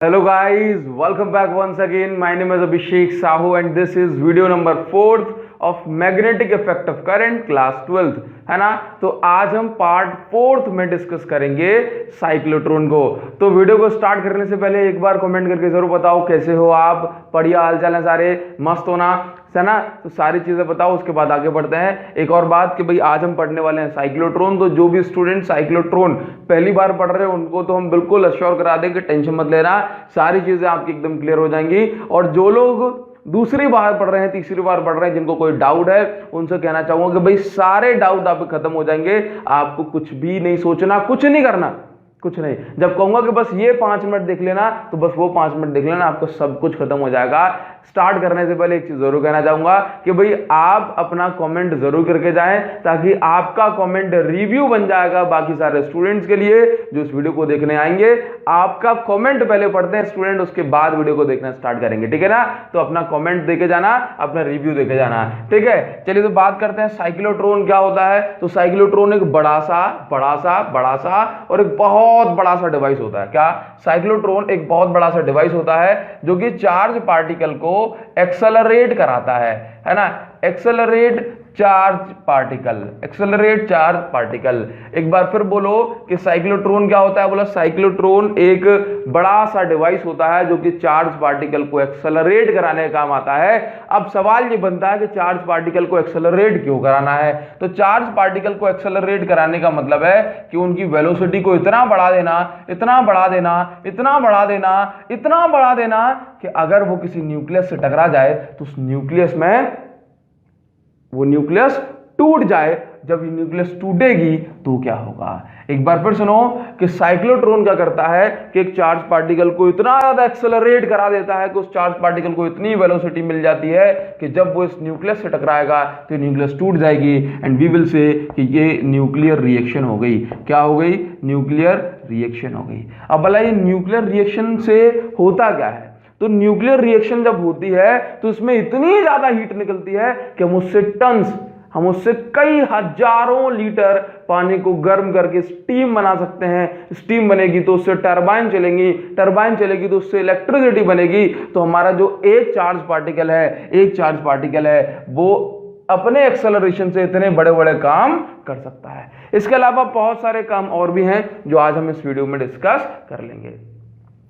Hello guys, welcome back once again. My name is Abhishek Sahu and this is video number 4th of magnetic effect of current class 12th, है ना। तो आज हम part 4th में discuss करेंगे cyclotron को। तो video को स्टार्ट करने से पहले एक बार कमेंट करके जरूर बताओ कैसे हो आप, बढ़िया हालचाल है, सारे मस्त होना है ना। तो सारी चीजें बताओ, उसके बाद आगे बढ़ते हैं। एक और बात कि भाई आज हम पढ़ने वाले हैं साइक्लोट्रॉन। तो जो भी स्टूडेंट साइक्लोट्रॉन पहली बार पढ़ रहे हैं उनको तो हम बिल्कुल अश्योर करा दें कि टेंशन मत लेना, सारी चीजें आपकी एकदम क्लियर हो जाएंगी। और जो लोग दूसरी बार पढ़ रहे हैं, तीसरी बार पढ़ रहे हैं, जिनको कोई डाउट है, उनसे कहना चाहूंगा कि भाई सारे डाउट आपके खत्म हो जाएंगे। आपको कुछ भी नहीं सोचना, कुछ नहीं करना, कुछ नहीं। जब कहूंगा कि बस ये 5 मिनट देख लेना तो बस वो 5 मिनट देख लेना, आपको सब कुछ खत्म हो जाएगा। स्टार्ट करने से पहले एक चीज जरूर कहना चाहूंगा कि भाई आप अपना कमेंट जरूर करके जाएं, ताकि आपका कमेंट रिव्यू बन जाएगा बाकी सारे स्टूडेंट्स के लिए जो इस वीडियो को देखने आएंगे। आपका कमेंट पहले पढ़ते हैं स्टूडेंट, उसके बाद वीडियो को देखना स्टार्ट करेंगे, ठीक है ना। तो अपना कमेंट देके जाना, अपना रिव्यू देके जाना, ठीक है। चलिए तो बात करते हैं साइक्लोट्रॉन क्या होता है। तो साइक्लोट्रॉन एक बड़ा सा और एक बहुत बड़ा सा डिवाइस होता है। क्या? साइक्लोट्रॉन एक बहुत बड़ा सा डिवाइस होता है जो कि चार्ज पार्टिकल को एक्सेलरेट कराता है ना। Accelerate charge particle. एक बार फिर बोलो कि साइक्लोट्रॉन क्या होता है। बोला साइक्लोट्रॉन एक बड़ा सा डिवाइस होता है जो कि चार्ज पार्टिकल को एक्सेलरेट कराने का काम आता है। अब सवाल ये बनता है कि चार्ज पार्टिकल को एक्सेलरेट क्यों कराना है। तो चार्ज पार्टिकल को एक्सेलरेट कराने का मतलब है कि उनकी वेलोसिटी को इतना बढ़ा देना कि अगर वो किसी न्यूक्लियस से टकरा जाए तो उस न्यूक्लियस में वो न्यूक्लियस टूट जाए। जब ये न्यूक्लियस टूटेगी तो क्या होगा। एक बार फिर सुनो कि साइक्लोट्रॉन क्या करता है कि एक चार्ज पार्टिकल को इतना ज्यादा एक्सेलरेट करा देता है कि उस चार्ज पार्टिकल को इतनी वेलोसिटी मिल जाती है कि जब वो इस न्यूक्लियस से टकराएगा तो न्यूक्लियस टूट जाएगी एंड वी विल से कि ये न्यूक्लियर रिएक्शन हो गई। क्या हो गई? न्यूक्लियर रिएक्शन हो गई। अब भला ये न्यूक्लियर रिएक्शन से होता क्या है। तो न्यूक्लियर रिएक्शन जब होती है तो उसमें इतनी ज्यादा हीट निकलती है कि हम उससे कई हजारों लीटर पानी को गर्म करके स्टीम बना सकते हैं। स्टीम बनेगी तो उससे टरबाइन चलेगी तो उससे इलेक्ट्रिसिटी बनेगी। तो हमारा जो एक चार्ज पार्टिकल है वो अपने एक्सेलरेशन से इतने बड़े बड़े काम कर सकता है। इसके अलावा बहुत सारे काम और भी हैं जो आज हम इस वीडियो में डिस्कस कर लेंगे,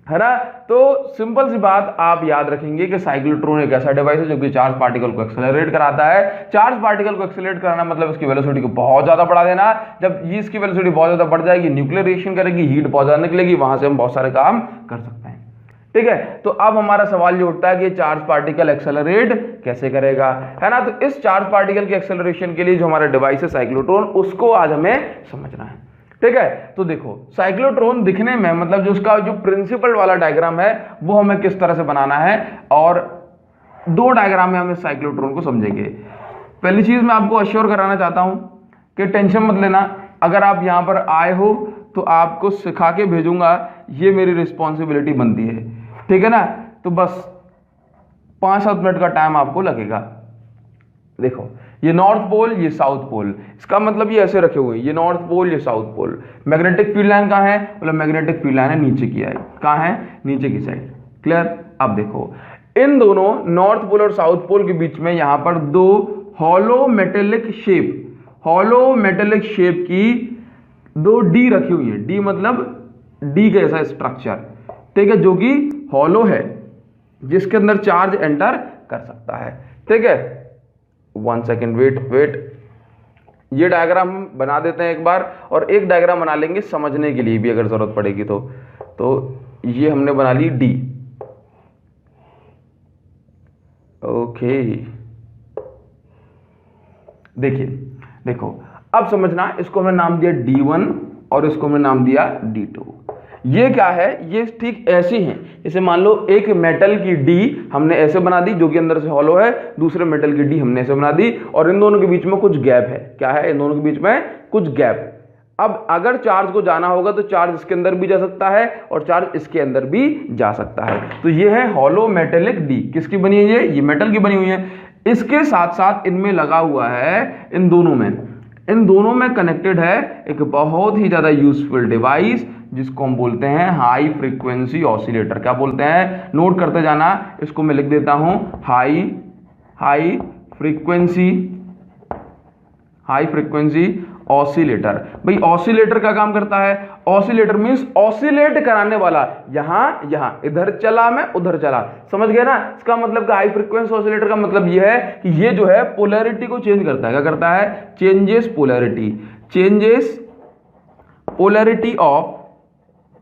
है ना। तो सिंपल सी बात आप याद रखेंगे कि साइक्लोट्रॉन एक ऐसा डिवाइस है जो कि चार्ज पार्टिकल को एक्सेलरेट कराता है। चार्ज पार्टिकल को एक्सेलरेट कराना मतलब इसकी वेलोसिटी को बहुत ज्यादा बढ़ा देना। जब ये इसकी वेलोसिटी बहुत ज्यादा बढ़ जाएगी, न्यूक्लियर रिएक्शन करेगी, हीट बहुत ज्यादा निकलेगी, वहां से हम बहुत सारे काम कर सकते हैं, ठीक है। तो अब हमारा सवाल ये उठता है कि चार्ज पार्टिकल एक्सेलरेट कैसे करेगा, है ना। तो इस चार्ज पार्टिकल के एक्सेलरेशन के लिए जो हमारा डिवाइस है साइक्लोट्रॉन, उसको आज हमें समझना है, ठीक है। तो देखो साइक्लोट्रॉन दिखने में मतलब जो उसका जो प्रिंसिपल वाला डायग्राम है वो हमें किस तरह से बनाना है, और 2 डायग्राम में हमें साइक्लोट्रॉन को समझेंगे। पहली चीज मैं आपको अश्योर कराना चाहता हूं कि टेंशन मत लेना। अगर आप यहां पर आए हो तो आपको सिखा के भेजूंगा, ये मेरी रिस्पॉन्सिबिलिटी बनती है, ठीक है ना। तो बस 5-7 मिनट का टाइम आपको लगेगा। देखो ये नॉर्थ पोल, ये साउथ पोल, इसका मतलब ये ऐसे रखे हुए हैं, ये नॉर्थ पोल, ये south pole. Magnetic field line कहाँ है? मतलब मैग्नेटिक फील्ड लाइन है नीचे की है। कहाँ है? नीचे की साइड। क्लियर? अब देखो इन दोनों नॉर्थ पोल और साउथ पोल के बीच में यहां पर 2 हॉलो मेटेलिक शेप की 2 डी रखी हुई है। डी मतलब डी का ऐसा स्ट्रक्चर, ठीक है, जो कि हॉलो है, जिसके अंदर चार्ज एंटर कर सकता है, ठीक है। 1 सेकेंड वेट, ये डायग्राम बना देते हैं एक बार, और एक डायग्राम बना लेंगे समझने के लिए भी अगर जरूरत पड़ेगी तो ये हमने बना ली डी, ओके। देखो अब समझना, इसको हमने नाम दिया D1 और इसको हमने नाम दिया D2। ये क्या है? ये ठीक ऐसी हैं, जैसे मान लो एक मेटल की डी हमने ऐसे बना दी जो कि अंदर से हॉलो है, दूसरे मेटल की डी हमने ऐसे बना दी, और इन दोनों के बीच में कुछ गैप है। क्या है? इन दोनों के बीच में कुछ गैप। अब अगर चार्ज को जाना होगा तो चार्ज इसके अंदर भी जा सकता है और चार्ज इसके अंदर भी जा सकता है। तो ये है हॉलो मेटेलिक डी। किसकी बनी है? ये मेटल की बनी हुई है। इसके साथ साथ इनमें लगा हुआ है, इन दोनों में कनेक्टेड है एक बहुत ही ज्यादा यूजफुल डिवाइस जिसको हम बोलते हैं हाई फ्रीक्वेंसी ऑसिलेटर। क्या बोलते हैं, नोट करते जाना, इसको मैं लिख देता हूं हाई फ्रीक्वेंसी ऑसिलेटर। भाई ऑसिलेटर का काम करता है, ऑसिलेटर मींस ऑसिलेट कराने वाला, यहां इधर चला मैं उधर चला, समझ गए ना। इसका मतलब का हाई फ्रीक्वेंसी ऑसिलेटर का मतलब यह है कि ये जो है पोलैरिटी को चेंज करता है। क्या करता है, चेंजेस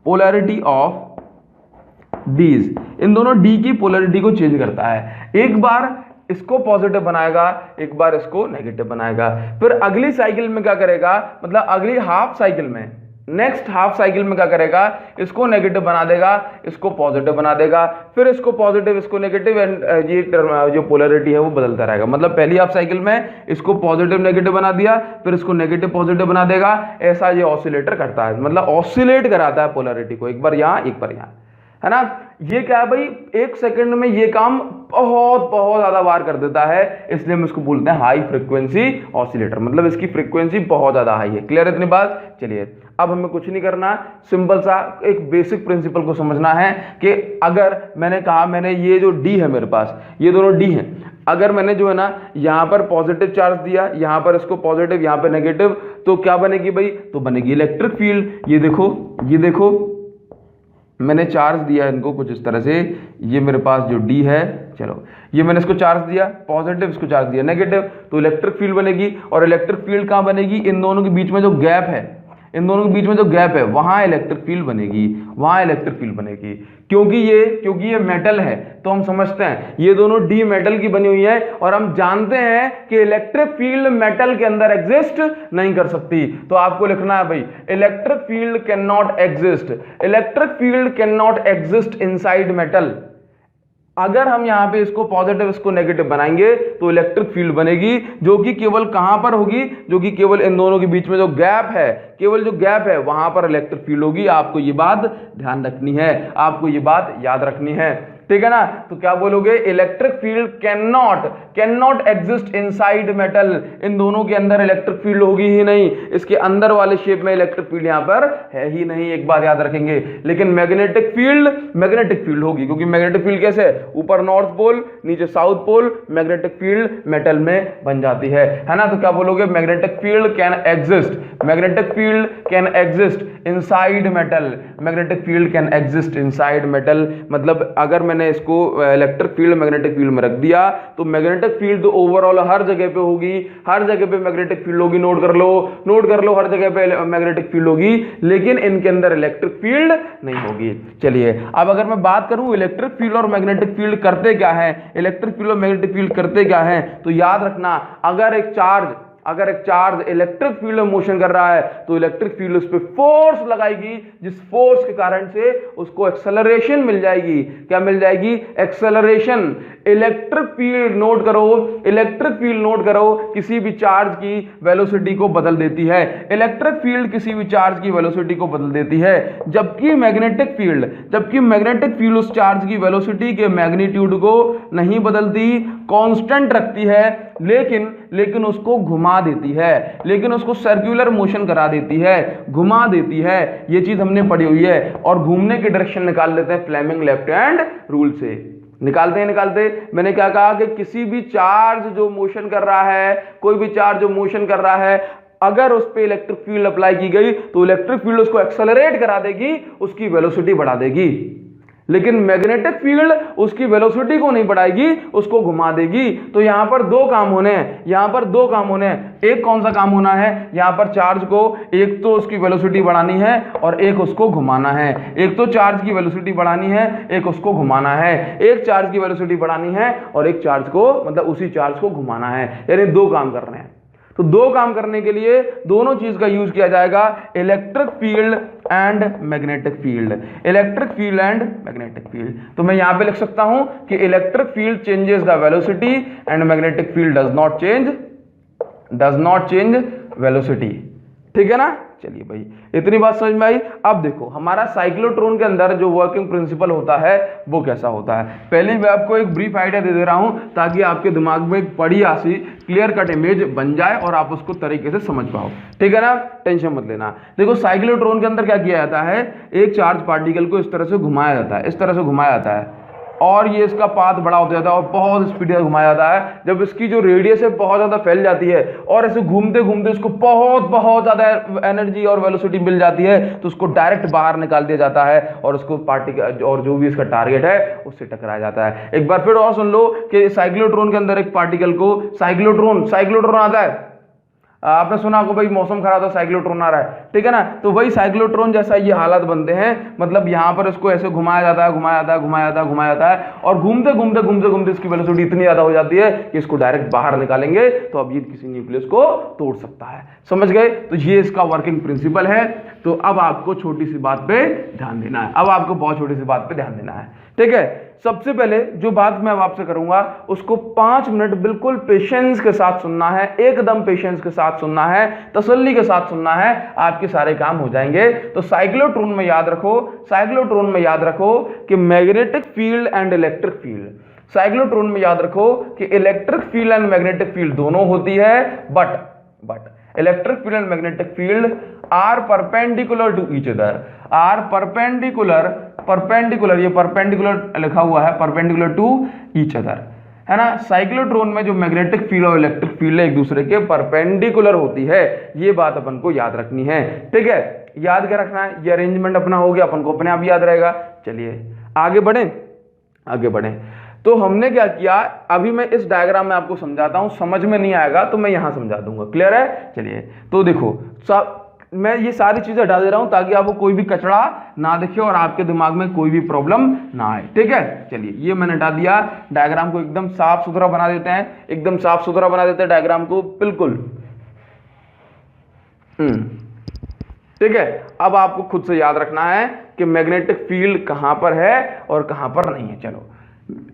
पोलैरिटी ऑफ डीज, इन दोनों डी की पोलैरिटी को चेंज करता है। एक बार इसको पॉजिटिव बनाएगा, एक बार इसको नेगेटिव बनाएगा, फिर अगली साइकिल में क्या करेगा, मतलब अगली हाफ साइकिल में, नेक्स्ट हाफ साइकिल में क्या करेगा, इसको नेगेटिव बना देगा, इसको पॉजिटिव बना देगा, फिर इसको पॉजिटिव इसको नेगेटिव, एंड ये जो पोलैरिटी है वो बदलता रहेगा। मतलब पहली हाफ साइकिल में इसको पॉजिटिव नेगेटिव बना दिया, फिर इसको नेगेटिव पॉजिटिव बना देगा, ऐसा ये ऑसिलेटर करता है, मतलब ऑसिलेट कराता है पोलैरिटी को, एक बार यहां एक बार यहां, है ना। ये क्या है भाई, एक सेकंड में ये काम बहुत ज्यादा बार कर देता है, इसलिए हम इसको बोलते हैं हाई फ्रीक्वेंसी ऑसिलेटर, मतलब इसकी फ्रीक्वेंसी बहुत ज्यादा हाई है। क्लियर है इतनी बात। चलिए अब हमें कुछ नहीं करना, सिंपल सा एक बेसिक प्रिंसिपल को समझना है कि अगर मैंने कहा, मैंने ये जो डी है मेरे पास, ये दोनों डी हैं, अगर मैंने जो है ना यहां पर पॉजिटिव चार्ज दिया, यहां पर इसको पॉजिटिव, यहां पर नेगेटिव, तो क्या बनेगी भाई, तो बनेगी इलेक्ट्रिक फील्ड। ये देखो मैंने चार्ज दिया इनको कुछ इस तरह से, ये मेरे पास जो डी है, चलो ये मैंने इसको चार्ज दिया पॉजिटिव, इसको चार्ज दिया नेगेटिव, तो इलेक्ट्रिक फील्ड बनेगी। और इलेक्ट्रिक फील्ड कहाँ बनेगी, इन दोनों के बीच में जो गैप है, वहां इलेक्ट्रिक फील्ड बनेगी, क्योंकि ये मेटल है, तो हम समझते हैं ये दोनों डी मेटल की बनी हुई है, और हम जानते हैं कि इलेक्ट्रिक फील्ड मेटल के अंदर एग्जिस्ट नहीं कर सकती। तो आपको लिखना है भाई, electric field can not exist inside metal. अगर हम यहां पे इसको पॉजिटिव इसको नेगेटिव बनाएंगे तो इलेक्ट्रिक फील्ड बनेगी, जो कि केवल कहां पर होगी, जो कि केवल इन दोनों के बीच में जो गैप है, केवल जो गैप है वहां पर इलेक्ट्रिक फील्ड होगी। आपको ये बात ध्यान रखनी है, आपको ये बात याद रखनी है, ठीक है ना। तो क्या बोलोगे, electric field can not exist inside metal, इन दोनों के अंदर इलेक्ट्रिक फील्ड होगी ही नहीं, इसके अंदर वाले शेप में इलेक्ट्रिक फील्ड यहां पर है ही नहीं, एक बात याद रखेंगे। लेकिन मैग्नेटिक फील्ड होगी, क्योंकि मैग्नेटिक फील्ड कैसे, ऊपर नॉर्थ पोल नीचे south pole, magnetic field metal में बन जाती है ना। तो क्या बोलोगे, magnetic field can exist inside metal, मतलब अगर मैंने इसको इलेक्ट्रिक फील्ड मैग्नेटिक फील्ड में रख दिया तो मैग्नेटिक फील्ड तो ओवरऑल हर जगह पे होगी, हर जगह पे मैग्नेटिक फील्ड होगी, नोट कर लो हर जगह पे मैग्नेटिक फील्ड होगी, लेकिन इनके अंदर इलेक्ट्रिक फील्ड नहीं होगी। चलिए अब अगर मैं बात करूं इलेक्ट्रिक फील्ड और मैग्नेटिक फील्ड करते क्या है, तो याद रखना, अगर एक चार्ज इलेक्ट्रिक फील्ड में मोशन कर रहा है तो इलेक्ट्रिक फील्ड उस पर फोर्स लगाएगी, जिस फोर्स के कारण से उसको एक्सेलरेशन मिल जाएगी। क्या मिल जाएगी, एक्सेलरेशन। इलेक्ट्रिक फील्ड नोट करो, किसी भी चार्ज की वेलोसिटी को बदल देती है, जबकि मैग्नेटिक फील्ड उस चार्ज की वेलोसिटी के मैग्नीट्यूड को नहीं बदलती, कांस्टेंट रखती है, लेकिन उसको घुमा देती है, उसको सर्कुलर मोशन करा देती है, घुमा देती है। ये चीज हमने पढ़ी हुई है। और घूमने की डायरेक्शन निकाल लेते हैं फ्लेमिंग लेफ्ट हैंड रूल से, निकालते। मैंने क्या कहा कि किसी भी चार्ज जो मोशन कर रहा है, कोई भी चार्ज जो मोशन कर रहा है, अगर उस पे इलेक्ट्रिक फील्ड अप्लाई की गई तो इलेक्ट्रिक फील्ड उसको एक्सेलरेट करा देगी, उसकी वेलोसिटी बढ़ा देगी। लेकिन मैग्नेटिक फील्ड उसकी वेलोसिटी को नहीं बढ़ाएगी, उसको घुमा देगी। तो यहां पर दो काम होने हैं, एक कौन सा काम होना है, यहां पर चार्ज को एक तो उसकी वेलोसिटी बढ़ानी है और एक उसको घुमाना है। एक तो चार्ज की वेलोसिटी बढ़ानी है, एक उसको घुमाना है। एक चार्ज की वेलोसिटी बढ़ानी है और एक चार्ज को, मतलब उसी चार्ज को घुमाना है, यानी दो काम करने हैं। तो दो काम करने के लिए दोनों चीज का यूज किया जाएगा, electric field and magnetic field. तो मैं यहां पे लिख सकता हूं कि electric field changes the velocity and magnetic field does not change velocity. ठीक है ना। चलिए भाई इतनी बात समझ में आई। अब देखो हमारा साइक्लोट्रॉन के अंदर जो वर्किंग प्रिंसिपल होता है वो कैसा होता है। पहले मैं आपको एक ब्रीफ आइडिया दे रहा हूं ताकि आपके दिमाग में एक बढ़िया सी क्लियर कट इमेज बन जाए और आप उसको तरीके से समझ पाओ, ठीक है ना। टेंशन मत लेना। देखो साइक्लोट्रॉन के अंदर क्या किया जाता है, एक चार्ज पार्टिकल को इस तरह से घुमाया जाता है, इस तरह से घुमाया जाता है और ये इसका पाथ बड़ा होता जाता है और बहुत स्पीड से घुमाया जाता है। जब इसकी जो रेडियस है बहुत ज़्यादा फैल जाती है और ऐसे घूमते घूमते इसको बहुत ज़्यादा एनर्जी और वेलोसिटी मिल जाती है तो उसको डायरेक्ट बाहर निकाल दिया जाता है और उसको पार्टिकल और जो भी इसका टारगेट है उससे टकराया जाता है। एक बार फिर और सुन लो कि साइक्लोट्रॉन के अंदर एक पार्टिकल को साइक्लोट्रॉन आता है। आपने सुना होगा भाई मौसम खराब था साइक्लोट्रॉन आ रहा है, ठीक है ना। तो वही साइक्लोट्रॉन जैसा ये हालात बनते हैं, मतलब यहाँ पर इसको ऐसे घुमाया जाता है और घूमते इसकी वेलोसिटी इतनी ज्यादा हो जाती है कि इसको डायरेक्ट बाहर निकालेंगे तो अब ये किसी न्यूक्लियस को तोड़ सकता है। समझ गए। तो ये इसका वर्किंग प्रिंसिपल है। तो अब आपको छोटी सी बात पे ध्यान देना है, अब आपको बहुत छोटी सी बात पे ध्यान देना है, ठीक है। सबसे पहले जो बात मैं अब आपसे करूंगा उसको 5 मिनट बिल्कुल पेशेंस के साथ सुनना है, एकदम पेशेंस के साथ सुनना है, तसल्ली के साथ सुनना है, आपके सारे काम हो जाएंगे। तो साइक्लोट्रॉन में याद रखो कि magnetic field and electric field, cyclotron में याद रखो कि electric field and magnetic field दोनों होती है, but electric field and magnetic field are perpendicular to each other, are perpendicular, ये परपेंडिकुलर लिखा हुआ है, परपेंडिकुलर टू ईच अदर, है ना। साइक्लोट्रॉन में जो मैग्नेटिक फील्ड और इलेक्ट्रिक फील्ड है एक दूसरे के परपेंडिकुलर होती है, ये बात अपन को याद रखनी है, ठीक है। याद क्या रखना है, ये अरेंजमेंट अपना हो गया, अपन को अपने आप याद रहेगा। चलिए आगे बढ़ें। तो हमने क्या किया, अभी मैं इस डायग्राम में आपको समझाता हूं, समझ में नहीं आएगा तो मैं यहां समझा दूंगा, क्लियर है। चलिए तो देखो मैं ये सारी चीजें हटा दे रहा हूं ताकि आपको कोई भी कचरा ना दिखे और आपके दिमाग में कोई भी प्रॉब्लम ना आए, ठीक है। चलिए ये मैंने हटा दिया, डायग्राम को एकदम साफ सुथरा बना देते हैं, डायग्राम को बिल्कुल, ठीक है। अब आपको खुद से याद रखना है कि मैग्नेटिक फील्ड कहां पर है और कहां पर नहीं है। चलो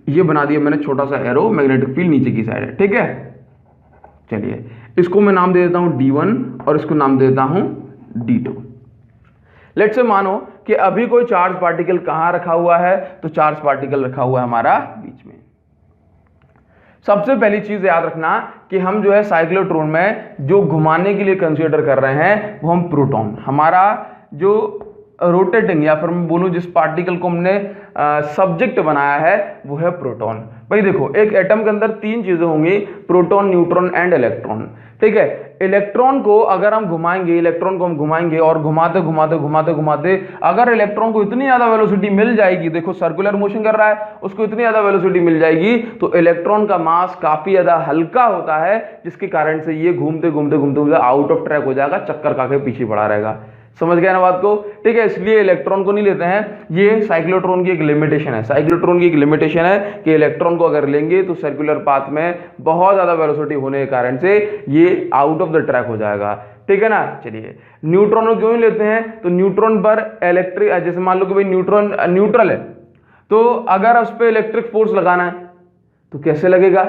ये बना दिया मैंने छोटा सा एरो, मैग्नेटिक फील्ड नीचे की साइड है, ठीक है। चलिए इसको मैं नाम दे देता हूं D1 और इसको नाम दे देता हूं D2। लेट्स से मानो कि अभी कोई चार्ज पार्टिकल कहां रखा हुआ है, तो चार्ज पार्टिकल रखा हुआ है हमारा बीच में। सबसे पहली चीज याद रखना कि हम जो है साइक्लोट्रॉन में जो घुमाने के लिए कंसीडर कर रहे हैं वो हम प्रोटॉन, हमारा जो रोटेटिंग या फिर मैं बोलूं जिस पार्टिकल को हमने सब्जेक्ट बनाया है वो है प्रोटॉन। भाई देखो एक एटम के अंदर 3 चीजें होंगी, प्रोटॉन, न्यूट्रॉन एंड इलेक्ट्रॉन, ठीक है। इलेक्ट्रॉन को अगर हम घुमाएंगे और घुमाते अगर इलेक्ट्रॉन को इतनी ज्यादा वेलोसिटी मिल जाएगी, देखो सर्कुलर मोशन कर रहा है, उसको इतनी ज्यादा वेलोसिटी मिल जाएगी तो इलेक्ट्रॉन का मास काफी ज्यादा हल्का होता है, जिसके कारण से ये घूमते आउट ऑफ ट्रैक हो जाएगा, चक्कर खा के पीछे पड़ा रहेगा। समझ गया ना बात को, ठीक है। इसलिए इलेक्ट्रॉन को नहीं लेते हैं, ये साइक्लोट्रॉन की एक लिमिटेशन है, कि इलेक्ट्रॉन को अगर लेंगे तो सर्कुलर पाथ में बहुत ज्यादा वेलोसिटी होने के कारण से ये आउट ऑफ द ट्रैक हो जाएगा, ठीक है ना। चलिए न्यूट्रॉन को क्यों नहीं लेते हैं, तो न्यूट्रॉन पर इलेक्ट्रिक, जैसे मान लो कि भाई न्यूट्रॉन न्यूट्रल है, तो अगर उस पर इलेक्ट्रिक फोर्स लगाना है तो कैसे लगेगा,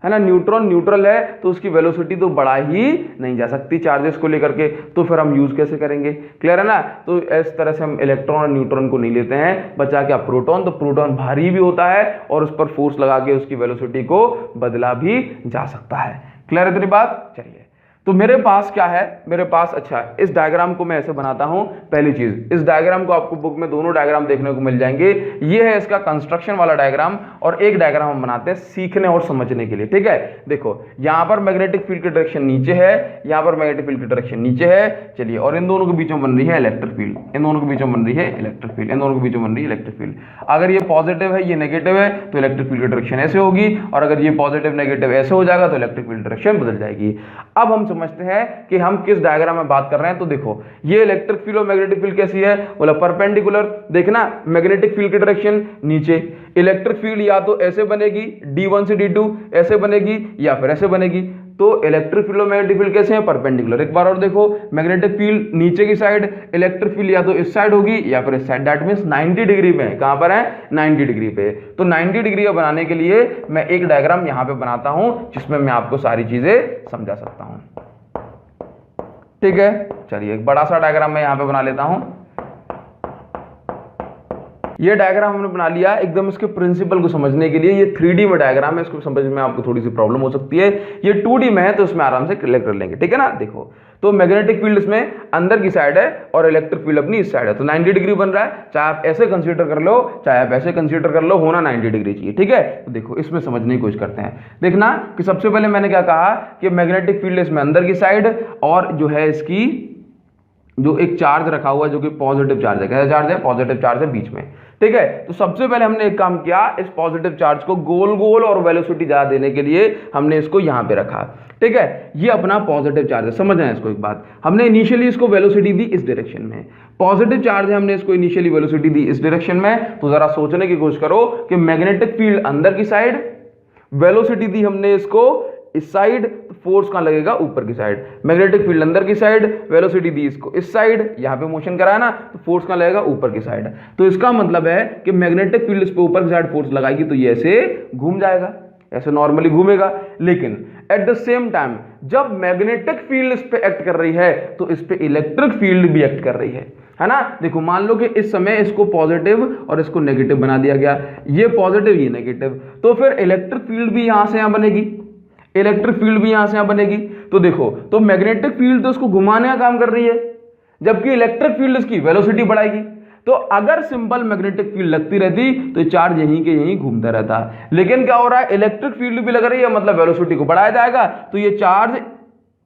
है ना। न्यूट्रॉन न्यूट्रल है तो उसकी वेलोसिटी तो बढ़ा ही नहीं जा सकती चार्जेस को लेकर के, तो फिर हम यूज कैसे करेंगे, क्लियर है ना। तो इस तरह से हम इलेक्ट्रॉन और न्यूट्रॉन को नहीं लेते हैं, बचा क्या प्रोटॉन। तो प्रोटॉन भारी भी होता है और उस पर फोर्स लगा के उसकी वेलोसिटी को बदला भी जा सकता है, क्लियर है तेरी बात। चलिए तो मेरे पास क्या है, मेरे पास अच्छा इस डायग्राम को मैं ऐसे बनाता हूं। पहली चीज, इस डायग्राम को आपको बुक में दोनों डायग्राम देखने को मिल जाएंगे। ये है इसका कंस्ट्रक्शन वाला डायग्राम और एक डायग्राम हम बनाते हैं सीखने और समझने के लिए, ठीक है। देखो यहां पर मैग्नेटिक फील्ड की डायरेक्शन नीचे है, यहां पर मैग्नेटिक फील्ड की डायरेक्शन नीचे है। चलिए और इन दोनों के बीच में बन रही है इलेक्ट्रिक फील्ड, इन दोनों के बीच में बन रही है इलेक्ट्रिक फील्ड, इन दोनों के बीच में बन रही है इलेक्ट्रिक फील्ड। अगर ये पॉजिटिव है ये नेगेटिव है तो इलेक्ट्रिक फील्ड की डायरेक्शन ऐसे होगी, और अगर ये पॉजिटिव नेगेटिव ऐसे हो जाएगा तो इलेक्ट्रिक फील्ड डायरेक्शन बदल जाएगी। अब हम समझते हैं कि हम किस डायग्राम में बात कर रहे हैं। तो देखो ये इलेक्ट्रिक फील्ड और मैग्नेटिक फील्ड कैसी है, बोला परपेंडिकुलर। देखना मैग्नेटिक फील्ड की डायरेक्शन नीचे, इलेक्ट्रिक फील्ड या तो ऐसे बनेगी D1 से D2 ऐसे बनेगी या फिर ऐसे बनेगी। तो इलेक्ट्रिक फील्ड और मैग्नेटिक फील्ड कैसे हैं, परपेंडिकुलर। एक बार और देखो मैग्नेटिक फील्ड नीचे की साइड, इलेक्ट्रिक फील्ड या तो इस साइड होगी या फिर इस साइड, दैट मींस 90 डिग्री पे है। कहां पर है, 90 डिग्री पे। तो 90 डिग्री बनाने के लिए मैं एक डायग्राम यहां पे बनाता हूं जिसमें मैं आपको सारी चीजें समझा सकता हूं, ठीक है, चलिए एक बड़ा सा डायग्राम मैं यहाँ पे बना लेता हूँ। ये डायग्राम हमने बना लिया एकदम इसके प्रिंसिपल को समझने के लिए। ये 3D में डायग्राम है, इसको समझने में आपको थोड़ी सी प्रॉब्लम हो सकती है। ये 2D में है तो इसमें आराम से क्लियर कर लेंगे, ठीक है ना। देखो तो मैग्नेटिक फील्ड इसमें अंदर की साइड है और इलेक्ट्रिक फील्ड अपनी इस साइड है, तो 90 डिग्री बन रहा है। चाहे आप ऐसे कंसीडर कर लो चाहे आप ऐसे कंसीडर कर लो, होना 90 डिग्री चाहिए, ठीक है। तो देखो इसमें समझने की कोशिश करते हैं। देखना कि सबसे पहले मैंने क्या कहा कि मैग्नेटिक फील्ड इसमें अंदर की साइड और जो है इसकी जो एक चार्ज रखा हुआ है जो कि पॉजिटिव चार्ज है। कैसा चार्ज है? पॉजिटिव चार्ज है बीच में, ठीक है। तो सबसे पहले हमने एक काम किया, इस पॉजिटिव चार्ज को गोल गोल और वेलोसिटी ज्यादा देने के लिए हमने इसको यहां पे रखा, ठीक है। ये अपना पॉजिटिव चार्ज है, समझ रहे हैं इसको। एक बात, हमने इनिशियली इसको वेलोसिटी दी इस डायरेक्शन में, पॉजिटिव चार्ज है, हमने इसको इनिशियली वेलोसिटी दी इस डायरेक्शन में। तो जरा सोचने की कोशिश करो कि मैग्नेटिक फील्ड अंदर की साइड, वेलोसिटी दी हमने इसको इस साइड, तो फोर्स कहां लगेगा? ऊपर की साइड। मैग्नेटिक फील्ड अंदर की साइड, वेलोसिटी दी इसको इस साइड, यहां पे मोशन कराया ना, तो फोर्स कहां लगेगा? ऊपर की साइड। तो इसका मतलब है कि मैग्नेटिक फील्ड इस पे ऊपर की साइड फोर्स लगाएगी तो ये ऐसे घूम जाएगा, ऐसे नॉर्मली घूमेगा। लेकिन एट द सेम टाइम जब मैग्नेटिक फील्ड इस पे एक्ट कर रही है तो इस पे इलेक्ट्रिक फील्ड भी एक्ट कर रही है ना। देखो मान लो कि इस समय इसको पॉजिटिव और इसको नेगेटिव बना दिया गया, ये पॉजिटिव ये नेगेटिव, तो फिर इलेक्ट्रिक फील्ड भी यहां से यहां बनेगी, इलेक्ट्रिक फील्ड भी यहां से यहां बनेगी। तो देखो तो मैग्नेटिक फील्ड तो इसको घुमाने का काम कर रही है, जबकि इलेक्ट्रिक फील्ड इसकी वेलोसिटी बढ़ाएगी। तो अगर सिंपल मैग्नेटिक फील्ड लगती रहती तो ये चार्ज यहीं के यहीं घूमता रहता। लेकिन क्या हो रहा है, इलेक्ट्रिक फील्ड भी लग रही है, मतलब वेलोसिटी को बढ़ाया जाएगा, तो ये चार्ज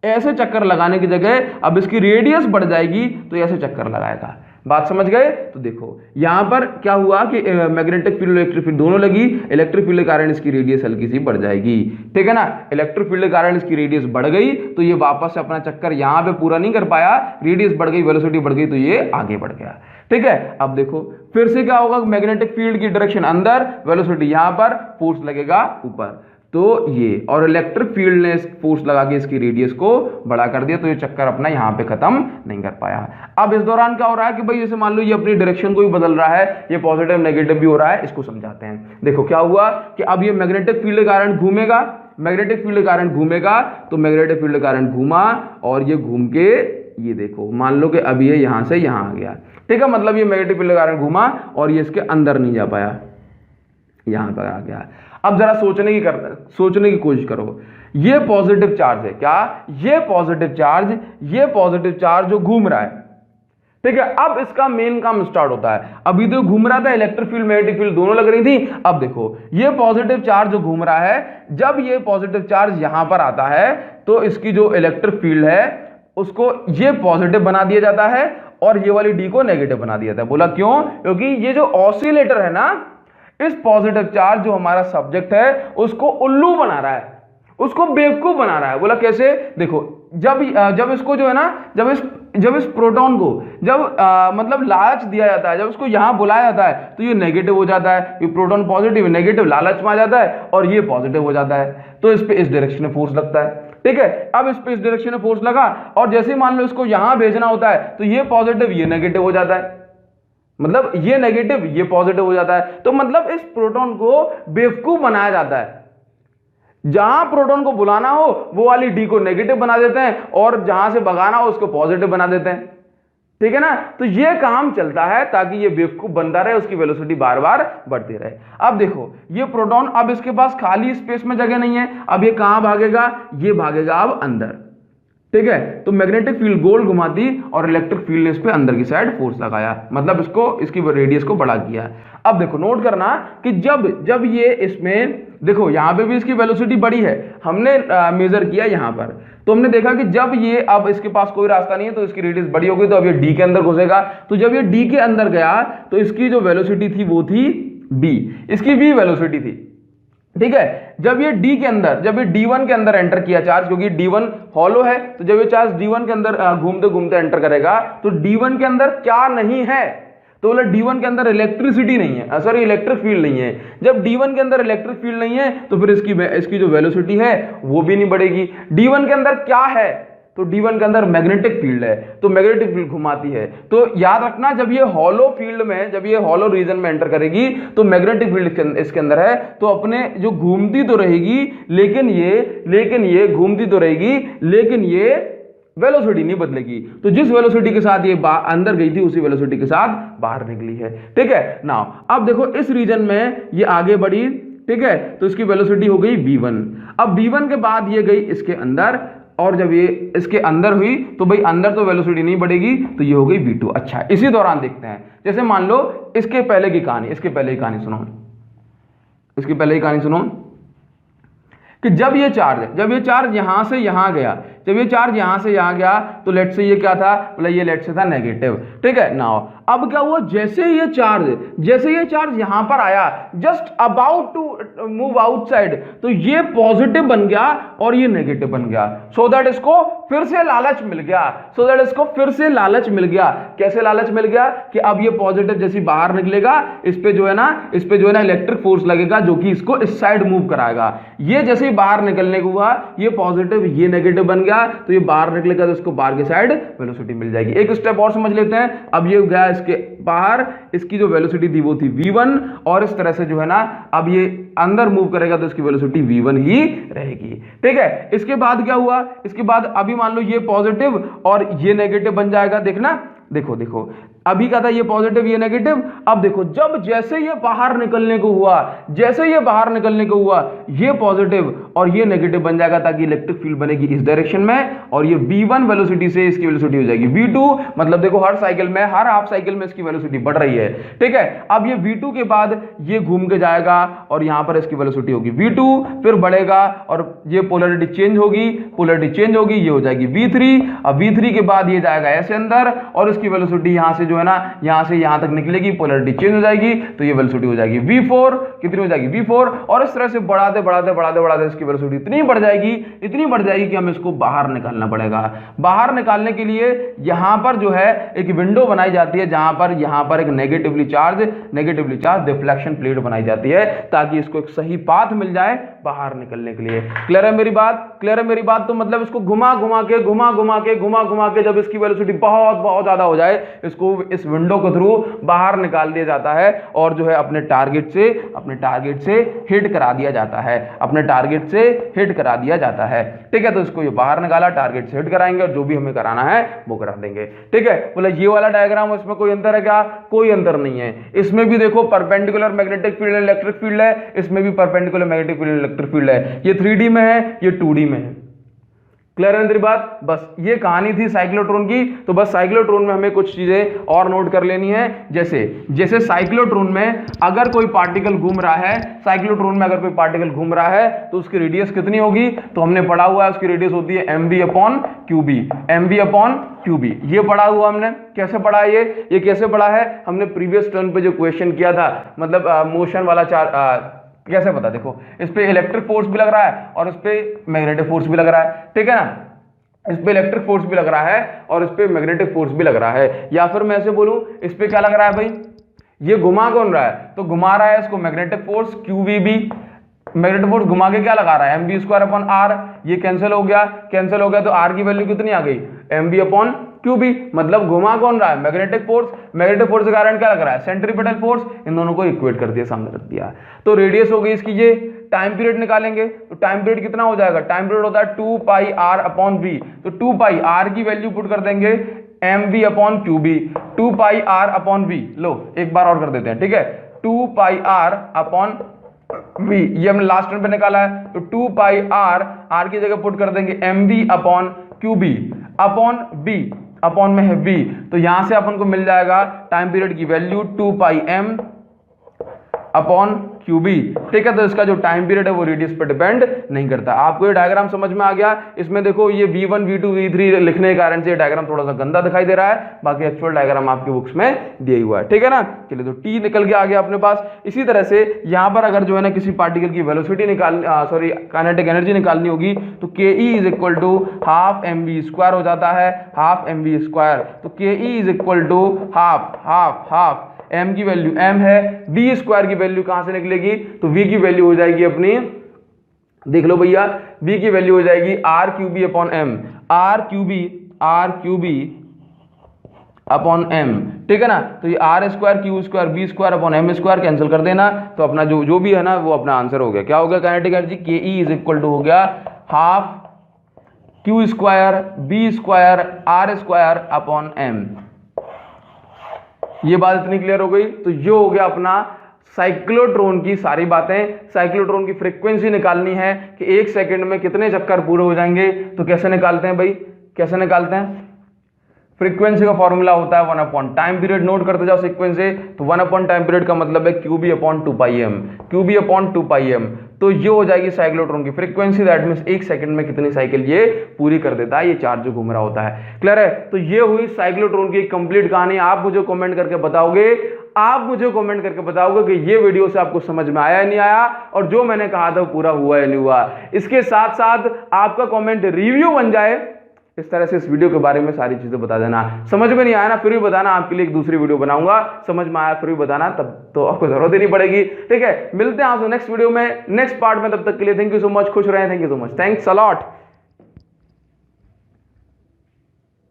ऐसे चक्कर लगाने की जगह अब इसकी रेडियस बढ़ जाएगी तो ऐसे चक्कर लगाएगा। बात समझ गए? तो देखो यहां पर क्या हुआ कि मैग्नेटिक फील्ड इलेक्ट्रिक फील्ड दोनों लगी, इलेक्ट्रिक फील्ड के कारण इसकी रेडियस हल्की सी बढ़ जाएगी, ठीक है ना। इलेक्ट्रिक फील्ड के कारण इसकी रेडियस बढ़ गई तो ये वापस से अपना चक्कर यहां पे पूरा नहीं कर पाया, रेडियस बढ़ गई, वेलोसिटी बढ़ गई तो ये आगे बढ़ गया, ठीक है। अब देखो फिर से क्या होगा, मैग्नेटिक फील्ड की डायरेक्शन अंदर, वेलोसिटी यहां पर, फोर्स लगेगा ऊपर, तो ये और इलेक्ट्रिक फील्ड ने फोर्स लगा के इसकी रेडियस को बड़ा कर दिया, तो ये चक्कर अपना यहां पे खत्म नहीं कर पाया। अब इस दौरान क्या हो रहा है कि भाई जैसे मान लो ये अपनी डायरेक्शन को भी बदल रहा है, ये पॉजिटिव नेगेटिव भी हो रहा है, इसको समझाते हैं। देखो क्या हुआ कि अब ये मैग्नेटिक फील्ड के कारण घूमेगा, मैग्नेटिक फील्ड के कारण घूमेगा, तो मैग्नेटिक फील्ड के कारण घूमा और ये घूम के ये देखो मान लो कि अब ये यहां से यहां आ गया, ठीक है। मतलब ये मैग्नेटिक फील्ड के कारण घूमा और ये इसके अंदर नहीं जा पाया, यहां पर आ गया। अब जरा सोचने की कोशिश करो, ये पॉजिटिव चार्ज है क्या? ये पॉजिटिव चार्ज जो घूम रहा है, ठीक है। अब इसका मेन काम स्टार्ट होता है। अभी तो घूम रहा था, इलेक्ट्रिक फील्ड मैग्नेटिक फील्ड दोनों लग रही थी। अब देखो ये पॉजिटिव चार्ज जो घूम रहा है, जब ये पॉजिटिव चार्ज यहां पर आता है तो इसकी जो इलेक्ट्रिक फील्ड है उसको ये पॉजिटिव बना दिया जाता है और ये वाली डी को नेगेटिव बना दिया जाता है। बोला क्यों? क्योंकि ये जो ऑसिलेटर है ना, इस पॉजिटिव चार्ज जो हमारा सब्जेक्ट है उसको उल्लू बना रहा है, उसको बेवकूफ बना रहा है। बोला कैसे? देखो जब इसको जो है ना, जब इस प्रोटॉन को मतलब लालच दिया जाता है, जब इसको यहां बुलाया जाता है तो ये नेगेटिव हो जाता है, ये प्रोटॉन पॉजिटिव है, नेगेटिव लालच में आ जाता है और ये पॉजिटिव हो जाता है, तो इस पे इस डायरेक्शन में फोर्स लगता है, ठीक है। अब इस पे इस डायरेक्शन में फोर्स लगा और जैसे मान लो इसको यहां भेजना होता है तो ये पॉजिटिव ये नेगेटिव हो जाता है, मतलब ये नेगेटिव ये पॉजिटिव हो जाता है। तो मतलब इस प्रोटॉन को बेवकूफ बनाया जाता है, जहां प्रोटॉन को बुलाना हो वो वाली डी को नेगेटिव बना देते हैं और जहां से भगाना हो उसको पॉजिटिव बना देते हैं, ठीक है ना। तो ये काम चलता है ताकि ये बेवकूफ बनता रहे, उसकी वेलोसिटी बार बार बढ़ती रहे। अब देखो ये प्रोटॉन, अब इसके पास खाली स्पेस में जगह नहीं है, अब ये कहां भागेगा? ये भागेगा अब अंदर, ठीक है। तो मैग्नेटिक फील्ड गोल घुमाती और इलेक्ट्रिक फील्ड ने इस पे अंदर की साइड फोर्स लगाया, मतलब इसकी रेडियस को बड़ा किया। अब देखो नोट करना कि जब ये इसमें देखो यहां पे भी इसकी वेलोसिटी बड़ी है, हमने मेजर किया यहां पर, तो हमने देखा कि जब ये अब इसके पास कोई रास्ता नहीं है तो इसकी रेडियस बड़ी हो गई, तो अब ये डी के अंदर घुसेगा। तो जब ये डी के अंदर गया तो इसकी जो वेलोसिटी थी वो थी बी, इसकी भी वेलोसिटी थी, ठीक है। जब ये डी के अंदर, जब ये D1 के अंदर एंटर किया चार्ज, क्योंकि D1 हॉलो है, तो जब ये चार्ज D1 के अंदर घूमते घूमते एंटर करेगा तो D1 के अंदर क्या नहीं है? तो बोला D1 के अंदर इलेक्ट्रिसिटी नहीं है, सॉरी इलेक्ट्रिक फील्ड नहीं है। जब D1 के अंदर इलेक्ट्रिक फील्ड नहीं है तो फिर इसकी जो वेलोसिटी है वो भी नहीं बढ़ेगी। D1 के अंदर क्या है? तो D1 के अंदर मैग्नेटिक फील्ड है, तो मैग्नेटिक फील्ड घुमाती है। तो याद रखना जब ये हॉलो फील्ड में, जब ये हॉलो रीजन में एंटर करेगी तो मैग्नेटिक फील्ड इसके अंदर है, तो अपने जो घूमती तो रहेगी लेकिन ये घूमती तो रहेगी लेकिन ये वेलोसिटी नहीं बदलेगी। तो जिस वेलोसिटी के साथ ये अंदर गई थी उसी वेलोसिटी के साथ बाहर निकली है। ठीक है नाउ अब देखो इस रीजन में ये आगे बढ़ी, ठीक है, तो इसकी वेलोसिटी हो गई v1। अब v1 के बाद ये गई इसके अंदर, और जब ये इसके अंदर हुई तो भाई अंदर तो वेलोसिटी नहीं बढ़ेगी, तो ये हो गई v2। अच्छा इसी दौरान देखते हैं, जैसे मान लो इसके पहले की कहानी, इसके पहले की कहानी सुनो, इसकी पहले की कहानी सुनो कि जब ये चार्ज यहां से यहां गया, जब ये चार्ज यहां से यहां गया तो लेट से ये क्या था, मतलब ये लेट से था नेगेटिव। ठीक है नाउ अब क्या हुआ, जैसे ये चार्ज यहां पर आया, just about to move outside, तो ये पॉजिटिव बन गया और ये नेगेटिव बन गया। सो दैट इसको फिर से लालच मिल गया, कैसे लालच मिल गया कि अब ये पॉजिटिव जैसे बाहर निकलेगा, इस पे जो है ना इलेक्ट्रिक फोर्स लगेगा जो कि इसको इस साइड मूव कराएगा। ये जैसे ही बाहर निकलने को हुआ, ये पॉजिटिव ये नेगेटिव बन गया, तो ये बाहर निकलेगा तो इसको बाहर के साइड वेलोसिटी मिल जाएगी। एक स्टेप और समझ लेते हैं, अब ये गया इसके बाहर, इसकी जो वेलोसिटी थी वो थी v1, और इस तरह से जो है ना अब ये अंदर मूव करेगा तो इसकी वेलोसिटी v1 ही रहेगी। ठीक है इसके बाद क्या हुआ, इसके बाद अभी मान लो ये पॉजिटिव और ये नेगेटिव बन जाएगा। देखना देखो अभी क्या था, ये पॉजिटिव ये नेगेटिव। अब देखो जब जैसे ये बाहर निकलने को हुआ, ये पॉजिटिव और ये नेगेटिव बन जाएगा, ताकि इलेक्ट्रिक फील्ड बनेगी इस डायरेक्शन में, और ये v1 वेलोसिटी से इसकी वेलोसिटी हो जाएगी v2। मतलब देखो हर साइकिल में, हर हाफ साइकिल में इसकी वेलोसिटी बढ़ रही है। ठीक है अब ये v2 के बाद ये घूम के जाएगा और यहां पर इसकी वेलोसिटी होगी v2, फिर बढ़ेगा और ये पोलैरिटी चेंज होगी, ये हो जाएगी v3। अब v3 के बाद ये जाएगा ऐसे अंदर और इसकी वेलोसिटी यहां से जो है ना यहां से यहां तक निकलेगी, पोलैरिटी चेंज हो जाएगी, तो ये वेलोसिटी हो जाएगी v4। कितनी हो जाएगी v4, और इस तरह से बढ़ाते इसकी वेलोसिटी इतनी बढ़ जाएगी कि हमें इसको बाहर निकालना पड़ेगा। बाहर निकालने के लिए यहां पर जो है एक विंडो बनाई जाती है, जहां पर यहां पर एक नेगेटिवली चार्ज डिफ्लेक्शन प्लेट बनाई जाती है, ताकि इसको एक सही पाथ मिल जाए बाहर निकलने के लिए। क्लियर है मेरी बात? तो मतलब इसको घुमा घुमा के जब इसकी वेलोसिटी बहुत ज्यादा हो जाए, इसको इस विंडो के थ्रू बाहर निकाल दिया जाता है और जो है अपने टारगेट से हिट करा दिया जाता है। ठीक है तो इसको ये बाहर निकाला, टारगेट से हिट कराएंगे और जो भी हमें कराना है वो करा देंगे। ठीक है बोले ये वाला डायग्राम, इसमें कोई अंतर है क्या? कोई अंतर नहीं है। इसमें भी देखो perpendicular magnetic field and electric field है, इसमें भी perpendicular magnetic field and electric field है। ये 3D में है, ये 2D में है। क्लियर है मेरी बात? बस ये कहानी थी साइक्लोट्रॉन की। तो बस साइक्लोट्रॉन में हमें कुछ चीजें और नोट कर लेनी है, जैसे साइक्लोट्रॉन में अगर कोई पार्टिकल घूम रहा है, तो उसकी रेडियस कितनी होगी? तो हमने पढ़ा हुआ है उसकी रेडियस होती है mv/qb। ये पढ़ा हुआ हमने। कैसे पढ़ा है ये कैसे पढ़ा है? हमने प्रीवियस टर्न पे जो क्वेश्चन किया था, मतलब मोशन वाला कैसे पता? देखो इस पे इलेक्ट्रिक फोर्स भी लग रहा है और इस पे मैग्नेटिक फोर्स भी लग रहा है। ठीक है ना, इस पे इलेक्ट्रिक फोर्स भी लग रहा है और इस पे मैग्नेटिक फोर्स भी लग रहा है। या फिर मैं ऐसे बोलूं, इस पे क्या लग रहा है भाई? ये घुमा कौन रहा है? तो घुमा रहा है इसको magnetic force QVB। Magnetic force घुमा के क्या लगा रहा है? mv²/r। ये कैंसिल हो गया तो r की वैल्यू कितनी आ गई? mv/qb। मतलब घुमा कौन रहा है? मैग्नेटिक फोर्स के कारण क्या लग रहा है? Centripetal force. इन दोनों को इक्वेट कर दिया, सामने रख दिया। तो रेडियस हो गई इसकी ये। टाइम पीरियड निकालेंगे तो टाइम पीरियड कितना हो जाएगा? टाइम पीरियड होता है 2πr/v। तो 2πr की वैल्यू पुट कर देंगे mv/qb, 2πr/v। लो एक बार और कर देते हैं। ठीक है 2πr/v, ये हमने लास्ट टर्म पे निकाला है। तो 2πr की जगह पुट कर देंगे mv/qb अपॉन में है v। तो यहां से अपन को मिल जाएगा टाइम पीरियड की वैल्यू 2πm/qb। ठीक है तो इसका जो टाइम पीरियड है वो रेडियस पर डिपेंड नहीं करता। आपको ये डायग्राम समझ में आ गया? इसमें देखो ये v1 v2 v3 लिखने के कारण से ये डायग्राम थोड़ा सा गंदा दिखाई दे रहा है, बाकी एक्चुअल डायग्राम आपकी बुक्स में दिया हुआ है। ठीक है ना, चलिए तो T निकल के आ गया अपने पास। इसी तरह से यहां पर अगर जो है ना किसी पार्टिकल की वेलोसिटी काइनेटिक एनर्जी निकालनी होगी तो ke = ½ mv² हो जाता है, ½ mv²। तो ke = ½ m की वैल्यू m है, v² की वैल्यू कहां से निकलेगी? तो v की वैल्यू हो जाएगी अपनी, देख लो भैया, v की वैल्यू हो जाएगी r⁴m, r⁴m। ठीक है ना, तो ये r² q² v²/m² कैंसिल कर देना, तो अपना जो भी है ना वो अपना आंसर हो गया। क्या हो गया? काइनेटिक एनर्जी ke = हो गया ½ q square b square r square upon m. ये बात इतनी क्लियर हो गई। तो ये हो गया अपना साइक्लोट्रॉन की सारी बातें। साइक्लोट्रॉन की फ्रीक्वेंसी निकालनी है कि 1 सेकंड में कितने चक्कर पूरे हो जाएंगे। तो कैसे निकालते हैं भाई, कैसे निकालते हैं? फ्रीक्वेंसी का फॉर्मूला होता है 1 अपॉन टाइम पीरियड। नोट करते जाओ सीक्वेंस से। तो 1 अपॉन टाइम पीरियड का मतलब है QB upon 2πm, QB upon 2πm। तो ये हो जाएगी साइक्लोट्रॉन की फ्रीक्वेंसी। दैट मींस 1 सेकंड में कितनी साइकिल ये पूरी कर देता है, ये चार्ज जो घूम रहा होता है। क्लियर है? तो ये हुई साइक्लोट्रॉन की कंप्लीट कहानी। आप मुझे कमेंट करके बताओगे, आप मुझे कमेंट करके बताओगे कि ये वीडियो से आपको समझ में आया नहीं आया, और जो मैंने कहा था वो पूरा हुआ या नहीं हुआ। इसके साथ साथ आपका कमेंट रिव्यू बन जाए। इस तरह से इस वीडियो के बारे में सारी चीजें बता देना। समझ में नहीं आया ना, फिर भी बताना, आपके लिए एक दूसरी वीडियो बनाऊंगा। समझ में आया फिर भी बताना, तब तो आपको जरूरत ही नहीं पड़ेगी। ठीक है, मिलते हैं आपसे नेक्स्ट वीडियो में, नेक्स्ट पार्ट में। तब तक के लिए थैंक यू सो मच, खुश रहें। Thank you so much, thanks a lot.